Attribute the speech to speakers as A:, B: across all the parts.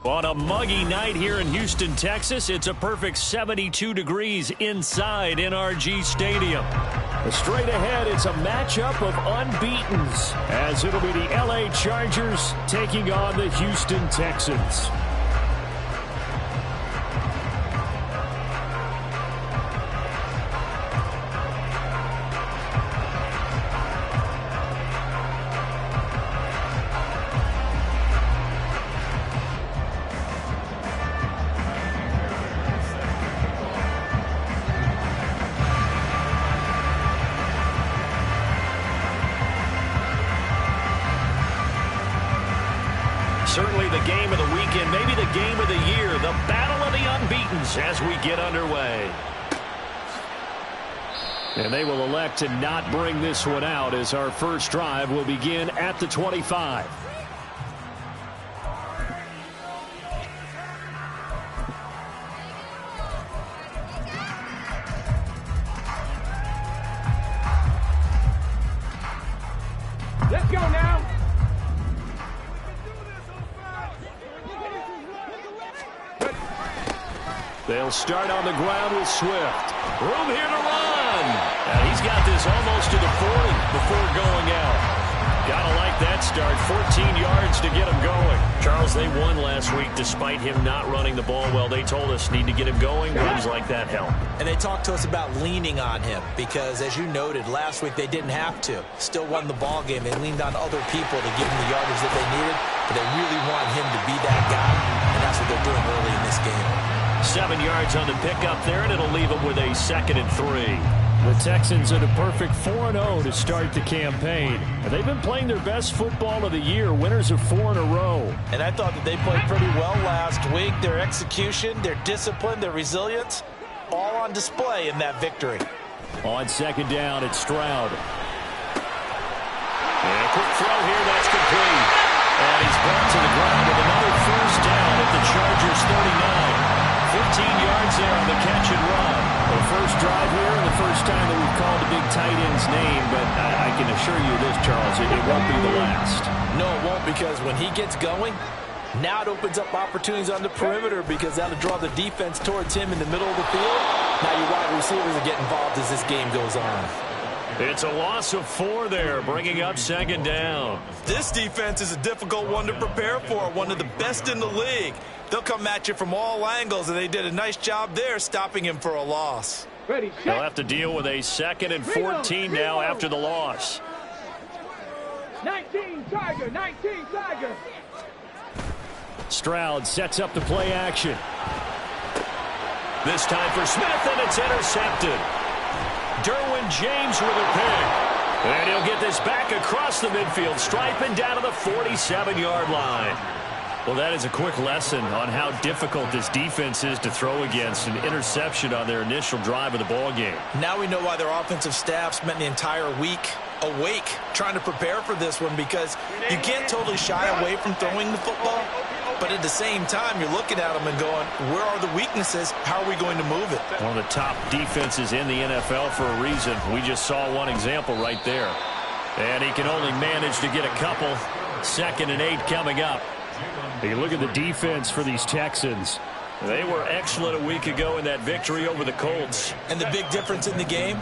A: On a muggy night here in Houston, Texas, it's a perfect 72 degrees inside NRG Stadium. Straight ahead, it's a matchup of unbeatens, as it'll be the LA Chargers taking on the Houston Texans. Certainly the game of the weekend, maybe the game of the year, the battle of the unbeatens as we get underway. And they will elect to not bring this one out as our first drive will begin at the 25.
B: Let's go now.
A: They'll start on the ground with Swift. Room here to run. And he's got this almost to the 40 before going out. Gotta like that start. 14 yards to get him going. Charles, they won last week despite him not running the ball well. They told us need to get him going. Runs like that help.
C: And they talked to us about leaning on him because, as you noted, last week they didn't have to. Still won the ball game. They leaned on other people to give him the yardage that they needed, but they really want him to be that guy, and that's what they're doing early in this game.
A: 7 yards on the pickup there, and it'll leave them with a 2nd and 3. The Texans at a perfect 4-0 to start the campaign. They've been playing their best football of the year, winners of 4 in a row.
C: And I thought that they played pretty well last week. Their execution, their discipline, their resilience, all on display in that victory.
A: On 2nd down, it's Stroud. And a quick throw here, that's complete. And he's brought to the ground with another first down at the Chargers 39. 15 yards there on the catch and run. The first drive here and the first time that we've called a big tight end's name, but I can assure you this, Charles, it won't be the last.
C: No, it won't, because when he gets going, now it opens up opportunities on the perimeter because that'll draw the defense towards him in the middle of the field. Now your wide receivers will get involved as this game goes on.
A: It's a loss of 4 there, bringing up 2nd down.
D: This defense is a difficult one to prepare for, one of the best in the league. They'll come at you from all angles, and they did a nice job there stopping him for a loss.
B: Ready,
A: They'll have to deal with a 2nd and 14 now after the loss.
B: 19 Tiger, 19 Tiger.
A: Stroud sets up the play action. This time for Smith, and it's intercepted. Derwin James with a pick. And he'll get this back across the midfield stripe and down to the 47-yard line. Well, that is a quick lesson on how difficult this defense is to throw against. An interception on their initial drive of the ball game.
C: Now we know why their offensive staff spent the entire week awake trying to prepare for this one, because you can't totally shy away from throwing the football, but at the same time you're looking at them and going, where are the weaknesses? How are we going to move it?
A: One of the top defenses in the NFL for a reason. We just saw one example right there. And he can only manage to get a couple. 2nd and 8 coming up. You look at the defense for these Texans. They were excellent a week ago in that victory over the Colts.
C: And the big difference in the game,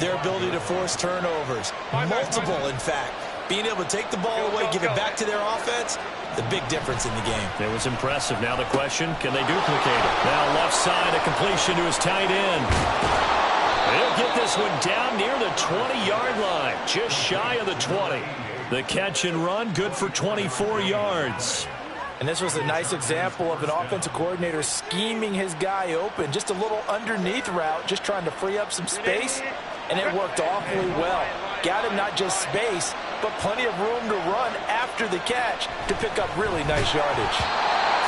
C: their ability to force turnovers. Multiple, in fact. Being able to take the ball away, give it back to their offense, the big difference in the game.
A: It was impressive. Now the question, can they duplicate it? Now left side, a completion to his tight end. They'll get this one down near the 20-yard line, just shy of the 20. The catch and run, good for 24 yards.
C: And this was a nice example of an offensive coordinator scheming his guy open. Just a little underneath route, just trying to free up some space, and it worked awfully well. Got him not just space, but plenty of room to run after the catch to pick up really nice yardage.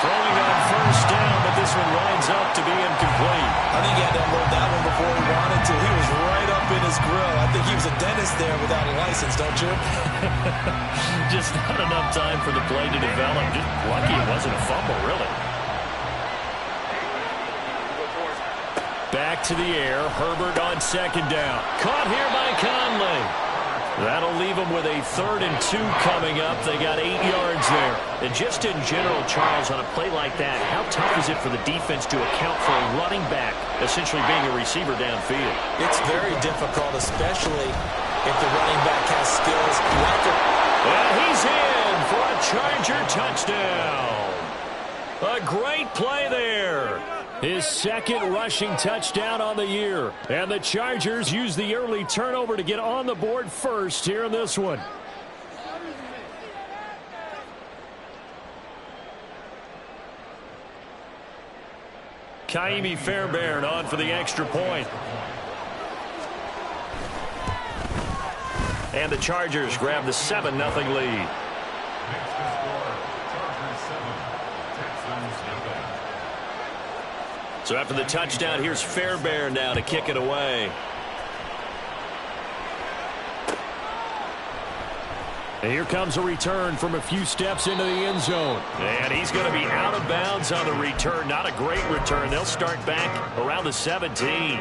A: Throwing on first down, but this one winds up to be incomplete.
C: I think he had to unload that one before he wanted to. He was right up in his grill. I think he was a dentist there without a license, don't you?
A: Just not enough time for the play to develop. Just lucky it wasn't a fumble, really. Back to the air. Herbert on second down. Caught here by Conley. That'll leave them with a 3rd and 2 coming up. They got 8 yards there. And just in general, Charles, on a play like that, how tough is it for the defense to account for a running back essentially being a receiver downfield?
C: It's very difficult, especially if the running back has skills like it.
A: And he's in for a Charger touchdown. A great play there. His 2nd rushing touchdown on the year. And the Chargers use the early turnover to get on the board first here in this one. Kaimi Fairbairn on for the extra point. And the Chargers grab the 7-0 lead. So after the touchdown, here's Fairbairn now to kick it away. And here comes a return from a few steps into the end zone. And he's going to be out of bounds on the return. Not a great return. They'll start back around the 17.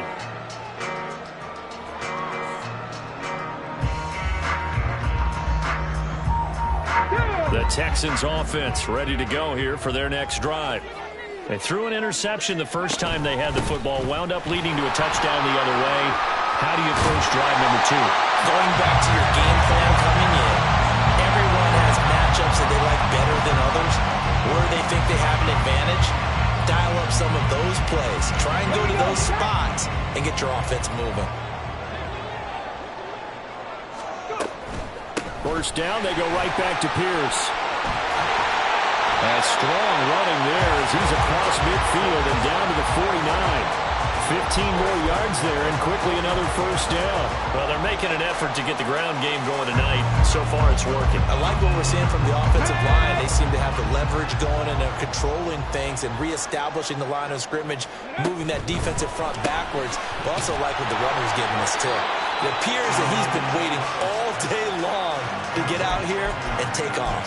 A: The Texans offense ready to go here for their next drive. They threw an interception the first time they had the football, wound up leading to a touchdown the other way. How do you approach drive number 2?
C: Going back to your game plan coming in, everyone has matchups that they like better than others, where they think they have an advantage. Dial up some of those plays. Try and go to those spots and get your offense moving.
A: First down, they go right back to Pierce. That strong running there as he's across midfield and down to the 49. 15 more yards there and quickly another first down. Well, they're making an effort to get the ground game going tonight. So far, it's working.
C: I like what we're seeing from the offensive line. They seem to have the leverage going and they're controlling things and reestablishing the line of scrimmage, moving that defensive front backwards. I also like what the runner's giving us, too. It appears that he's been waiting all day long to get out here and take off.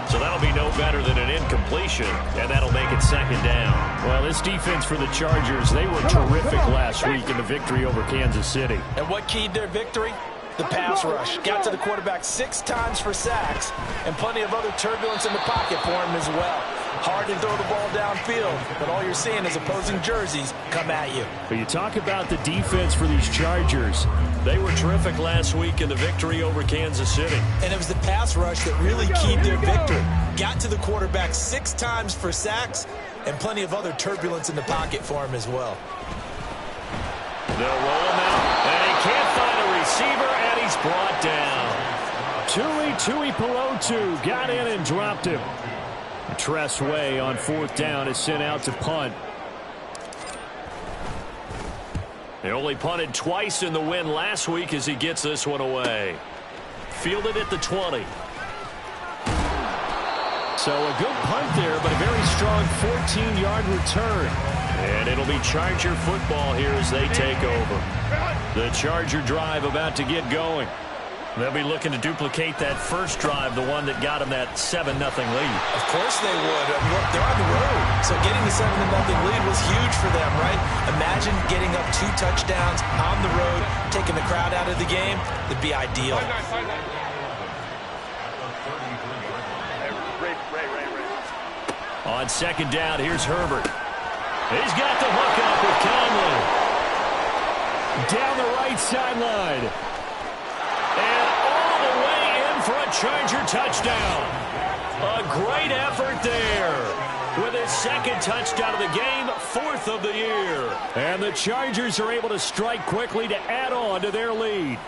A: So that'll be no better than an incompletion, and that'll make it second down. Well, this defense for the Chargers, they were terrific last week in the victory over Kansas City.
C: And what keyed their victory? The pass rush. Got to the quarterback 6 times for sacks, and plenty of other turbulence in the pocket for him as well. Hard to throw the ball downfield, but all you're seeing is opposing jerseys come at you.
A: But you talk about the defense for these Chargers. They were terrific last week in the victory over Kansas City.
C: And it was the pass rush that really keyed their victory. Got to the quarterback 6 times for sacks, and plenty of other turbulence in the pocket for him as well.
A: They'll roll him out, and he can't find a receiver, and he's brought down. Tui Pelotu got in and dropped him. Tress Way on 4th down is sent out to punt. They only punted twice in the win last week as he gets this one away. Fielded at the 20. So a good punt there, but a very strong 14-yard return. And it'll be Charger football here as they take over. The Charger drive about to get going. They'll be looking to duplicate that first drive, the one that got them that 7-0 lead.
C: Of course they would. I mean, look, they're on the road. So getting the 7-0 lead was huge for them, right? Imagine getting up 2 touchdowns on the road, taking the crowd out of the game. It'd be ideal.
A: On second down, here's Herbert. He's got the hook up with Conley. Down the right sideline. And all the way in for a Charger touchdown. A great effort there. With his 2nd touchdown of the game, 4th of the year. And the Chargers are able to strike quickly to add on to their lead.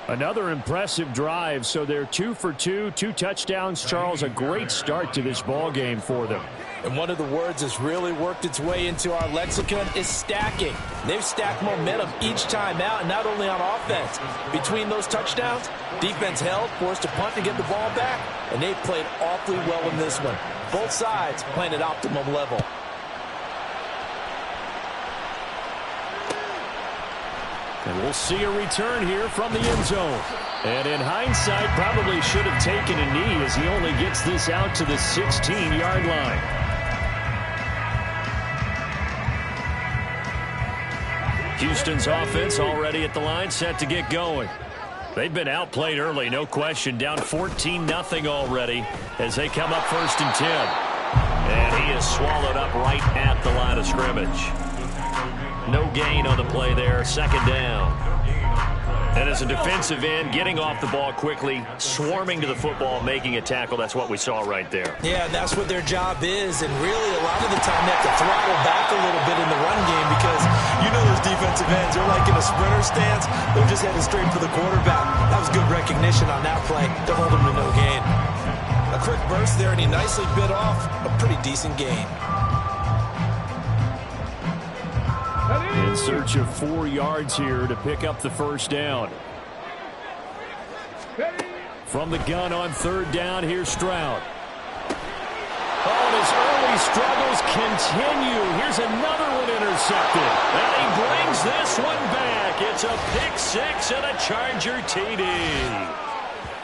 A: Another impressive drive, so they're 2 for 2, 2 touchdowns. Charles, a great start to this ball game for them.
C: And one of the words that's really worked its way into our lexicon is stacking. They've stacked momentum each time out, and not only on offense. Between those touchdowns, defense held, forced to punt to get the ball back, and they've played awfully well in this one. Both sides playing at optimum level.
A: And we'll see a return here from the end zone. And in hindsight, probably should have taken a knee as he only gets this out to the 16-yard line. Houston's offense already at the line, set to get going. They've been outplayed early, no question. Down 14-0 already as they come up 1st and 10. And he is swallowed up right at the line of scrimmage. No gain on the play there, 2nd down. And as a defensive end, getting off the ball quickly, swarming to the football, making a tackle, that's what we saw right there.
C: Yeah, that's what their job is, and really a lot of the time they have to throttle back a little bit in the run game because you know those defensive ends, they're like in a sprinter stance, they're just headed straight for the quarterback. That was good recognition on that play to hold him to no gain. A quick burst there, and he nicely bit off a pretty decent gain.
A: In search of 4 yards here to pick up the 1st down. From the gun on 3rd down, here's Stroud. Oh, and his early struggles continue. Here's another one intercepted. And he brings this one back. It's a pick 6 and a Charger TD.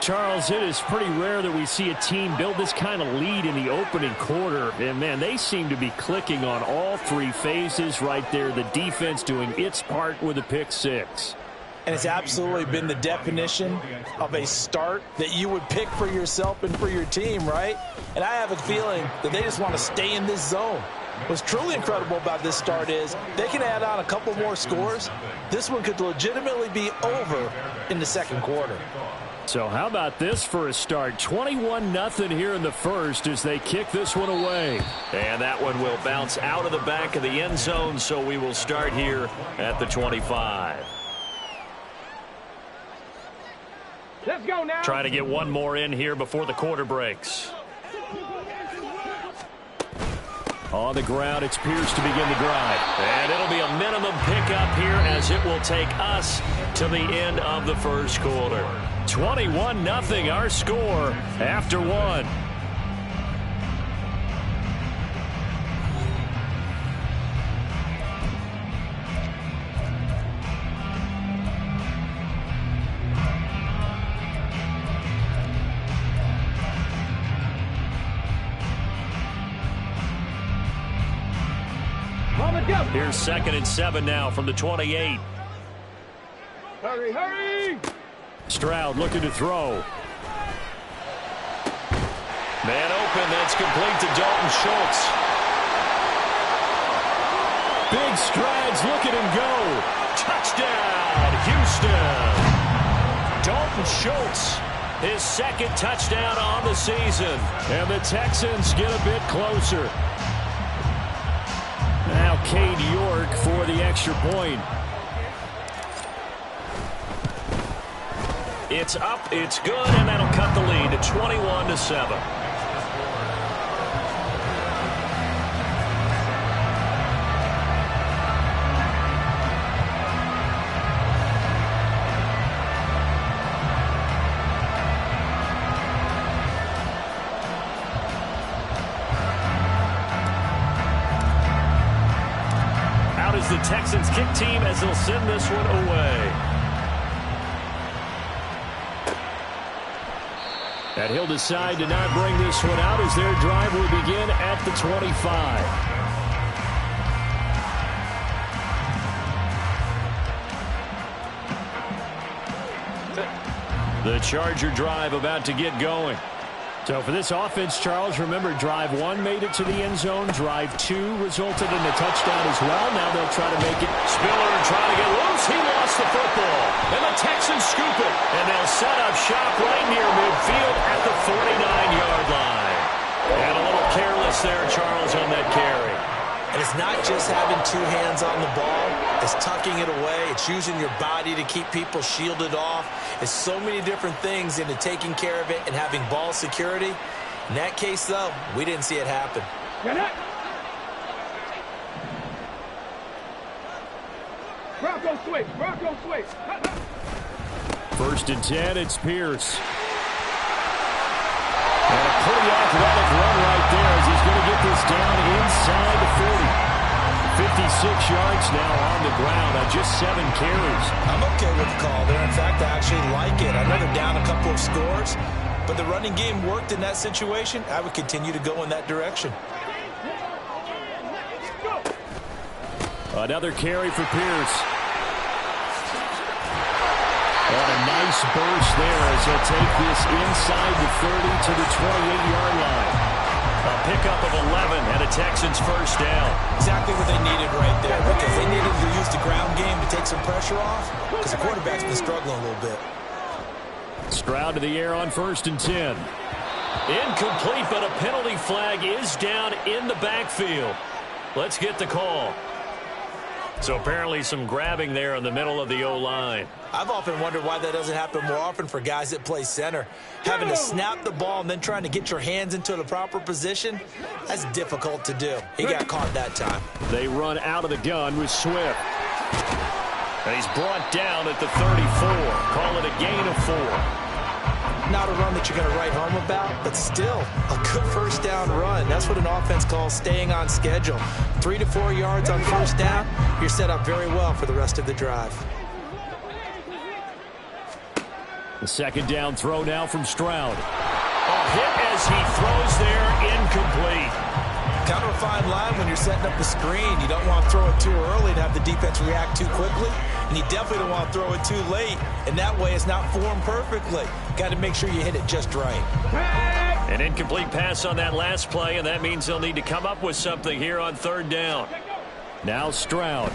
A: Charles, it is pretty rare that we see a team build this kind of lead in the opening quarter. And, man, they seem to be clicking on all 3 phases right there. The defense doing its part with a pick 6.
C: And it's absolutely been the definition of a start that you would pick for yourself and for your team, right? And I have a feeling that they just want to stay in this zone. What's truly incredible about this start is they can add on a couple more scores. This one could legitimately be over in the 2nd quarter.
A: So how about this for a start? 21-0 here in the 1st as they kick this one away. And that one will bounce out of the back of the end zone, so we will start here at the 25.
B: Let's go now.
A: Try to get one more in here before the quarter breaks. On the ground, it's Pierce to begin the drive. And it'll be a minimum pickup here as it will take us to the end of the 1st quarter. 21-0 our score after 1. Here's 2nd and 7 now from the 28.
B: Hurry, hurry!
A: Stroud looking to throw. Man open, that's complete to Dalton Schultz. Big strides, look at him go. Touchdown, Houston. Dalton Schultz, his 2nd touchdown on the season. And the Texans get a bit closer. Now Cade York for the extra point. It's up, it's good, and that'll cut the lead to 21-7. Out is the Texans kick team as they'll send this one away. And he'll decide to not bring this one out as their drive will begin at the 25. The Charger drive about to get going. So for this offense, Charles, remember, drive 1 made it to the end zone. Drive 2 resulted in a touchdown as well. Now they'll try to make it. Spiller trying to get loose. He lost the football. And the Texans scoop it. And they'll set up shop right near midfield at the 49-yard line. And a little careless there, Charles, on that carry.
C: And it's not just having 2 hands on the ball. It's tucking it away. It's using your body to keep people shielded off. It's so many different things into taking care of it and having ball security. In that case, though, we didn't see it happen.
B: Bronco switch. Bronco switch.
A: 1st and 10, it's Pierce. And a pretty athletic run right there as he's going to get this down inside the 40. 56 yards now on the ground on just 7 carries.
C: I'm okay with the call there. In fact, I actually like it. I know they're down a couple of scores, but the running game worked in that situation. I would continue to go in that direction.
A: Another carry for Pierce. And a nice burst there as he'll take this inside the 30 to the 28-yard line. A pickup of 11 and a Texans first down.
C: Exactly what they needed right there, because they needed to use the ground game to take some pressure off, because the quarterback's been struggling a little bit.
A: Stroud to the air on 1st and 10. Incomplete, but a penalty flag is down in the backfield. Let's get the call. So apparently some grabbing there in the middle of the O-line.
C: I've often wondered why that doesn't happen more often for guys that play center. Having to snap the ball and then trying to get your hands into the proper position, that's difficult to do. He got caught that time.
A: They run out of the gun with Swift. And he's brought down at the 34. Call it a gain of 4.
C: Not a run that you're going to write home about, but still a good first down run. That's what an offense calls staying on schedule. 3 to 4 yards on first down, you're set up very well for the rest of the drive.
A: The 2nd down throw now from Stroud. A hit as he throws there, incomplete.
C: Kind of a fine line when you're setting up the screen. You don't want to throw it too early to have the defense react too quickly, and you definitely don't want to throw it too late, and that way it's not formed perfectly. Got to make sure you hit it just right.
A: An incomplete pass on that last play, and that means they'll need to come up with something here on 3rd down. Now Stroud.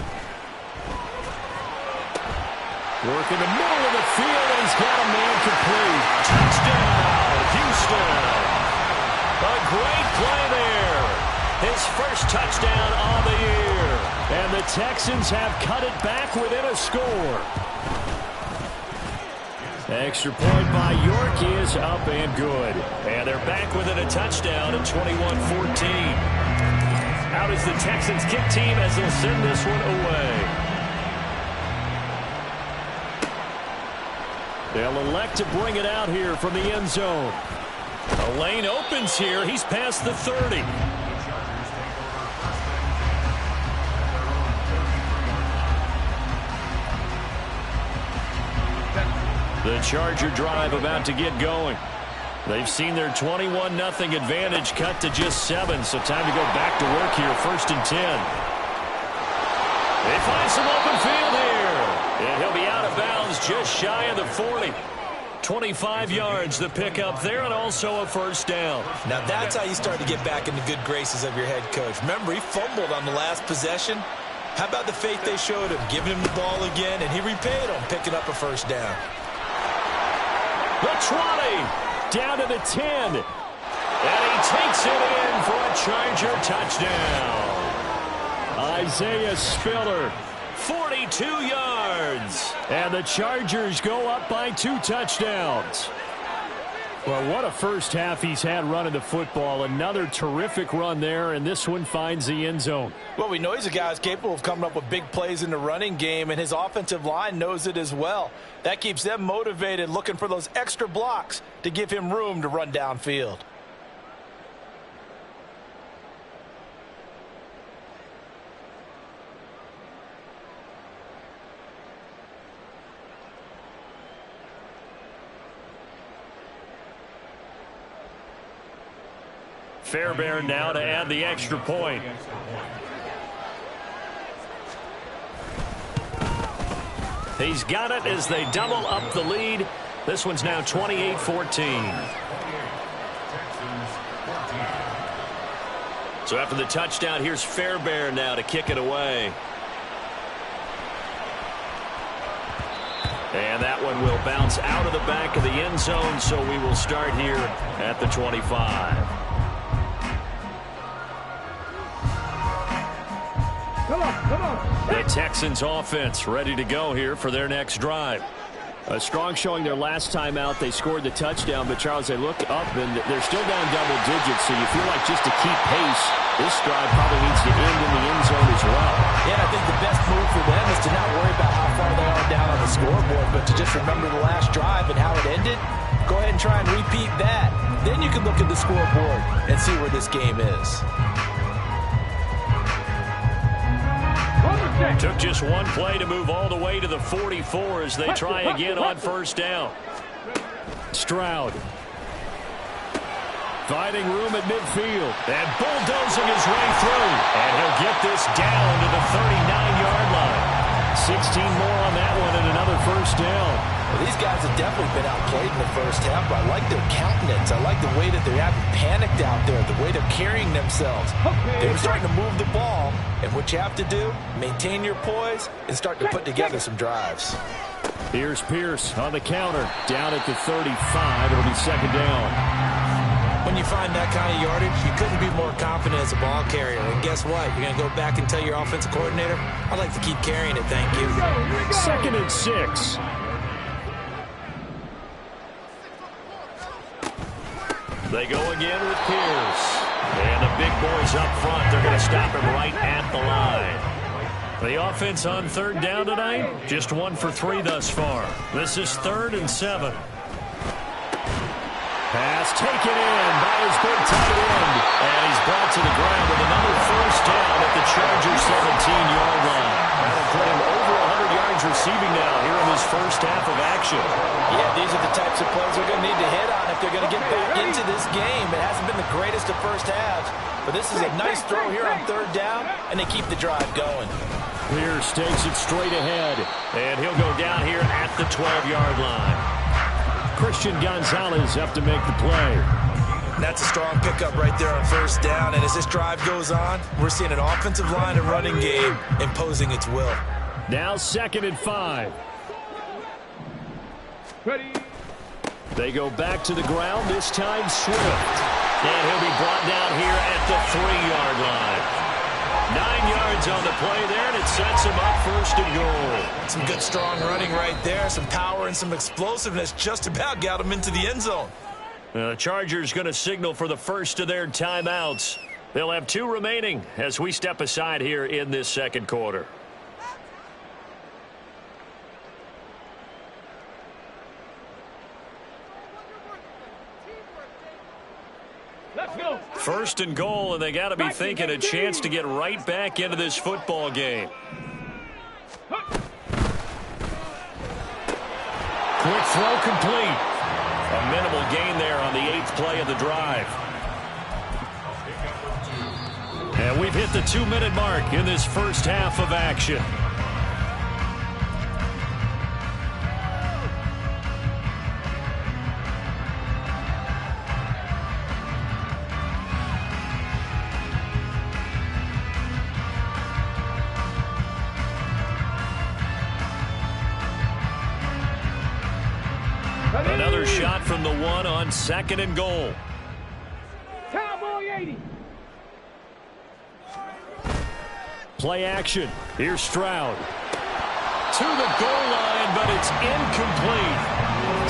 A: Work in the middle of the field, and he's got a man complete. Touchdown, Houston. A great play there. His first touchdown on the year. And the Texans have cut it back within a score. Extra point by York is up and good. And they're back within a touchdown at 21-14. Out is the Texans kick team as they'll send this one away. They'll elect to bring it out here from the end zone. A lane opens here. He's past the 30. The Charger drive about to get going. They've seen their 21-0 advantage cut to just 7, so time to go back to work here. 1st and 10. They find some open field here. And he'll be out of bounds just shy of the 40. 25 yards the pickup there, and also a first down.
C: Now that's how you start to get back in the good graces of your head coach. Remember, he fumbled on the last possession. How about the faith they showed him, giving him the ball again, and he repaid him, picking up a first down.
A: The 20, down to the 10. And he takes it in for a Charger touchdown. Isaiah Spiller, 42 yards. And the Chargers go up by 2 touchdowns. Well, what a first half he's had running the football. Another terrific run there, and this one finds the end zone.
C: Well, we know he's a guy who's capable of coming up with big plays in the running game, and his offensive line knows it as well. That keeps them motivated, looking for those extra blocks to give him room to run downfield.
A: Fairbairn now to add the extra point. He's got it as they double up the lead. This one's now 28-14. So after the touchdown, here's Fairbairn now to kick it away. And that one will bounce out of the back of the end zone, so we will start here at the 25.
B: Go,
A: The Texans offense ready to go here for their next drive.
E: A strong showing their last time out. They scored the touchdown, but Charles, they look up and they're still down double digits, so you feel like just to keep pace, this drive probably needs to end in the end zone as well.
C: Yeah, I think the best move for them is to not worry about how far they are down on the scoreboard, but to just remember the last drive and how it ended. Go ahead and try and repeat that. Then you can look at the scoreboard and see where this game is.
A: Took just one play to move all the way to the 44 as they try again on first down.
E: Stroud. Finding room at midfield.
A: And bulldozing his way through. And he'll get this down to the 39-yard line. 16 more on that one and another first down.
C: Well, these guys have definitely been outplayed in the first half, but I like their countenance. I like the way that they're having panicked out there, the way they're carrying themselves. They're starting to move the ball, and what you have to do, maintain your poise and start to put together some drives.
E: Here's Pierce on the counter. Down at the 35. It'll be second down.
C: When you find that kind of yardage, you couldn't be more confident as a ball carrier. And guess what? You're going to go back and tell your offensive coordinator, I'd like to keep carrying it, thank you.
E: Second and 6.
A: They go again with Pierce. And the big boys up front, they're going to stop him right at the line. The offense on third down tonight, just 1 for 3 thus far. This is 3rd and 7.
E: Pass taken in by his big tight end.
A: And he's brought to the ground with another first down at the Chargers' 17-yard line. That'll put him over 100 yards receiving now here in this first half of action.
C: Yeah, these are the types of plays they're going to need to hit on if they're going to get back into this game. It hasn't been the greatest of first halves, but this is a nice throw here on third down, and they keep the drive going.
E: Pierce takes it straight ahead.
A: And he'll go down here at the 12-yard line.
E: Christian Gonzalez up to make the play.
C: That's a strong pickup right there on first down, and as this drive goes on, we're seeing an offensive line and running game imposing its will.
E: Now 2nd and 5.
B: Ready.
E: They go back to the ground, this time Swift.
A: And he'll be brought down here at the 3-yard line. 9 yards on the play there, and it sets him up 1st and goal.
C: Some good strong running right there, some power and some explosiveness just about got him into the end zone.
A: The Chargers going to signal for the first of their timeouts. They'll have 2 remaining as we step aside here in this second quarter.
B: Let's go.
A: 1st and goal, and they got to be thinking a chance to get right back into this football game.
E: Quick throw complete.
A: A minimal gain there on the 8th play of the drive. And we've hit the 2-minute mark in this first half of action. Another shot from the 1 on 2nd and goal.
B: Cowboy 80.
E: Play action. Here's Stroud.
A: To the goal line, but it's incomplete.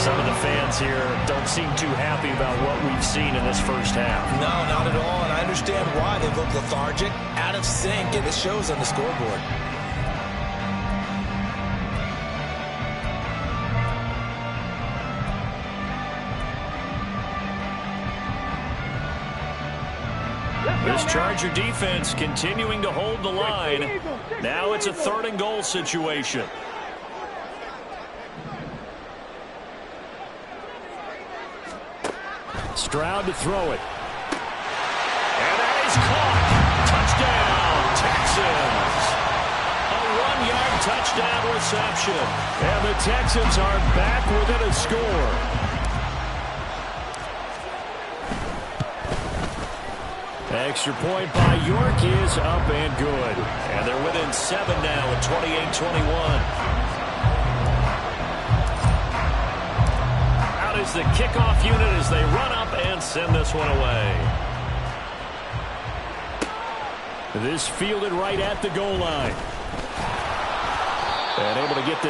A: Some of the fans here don't seem too happy about what we've seen in this first half.
C: No, not at all, and I understand why. They look lethargic, out of sync, and it shows on the scoreboard.
A: This Charger defense continuing to hold the line. Now it's a 3rd and goal situation.
E: Stroud to throw it.
A: And that is caught. Touchdown, Texans. A 1-yard touchdown reception.
E: And the Texans are back within a score. Extra point by York is up and good.
A: And they're within 7 now at 28-21. Out is the kickoff unit as they run up and send this one away. This fielded right at the goal line. And able to get this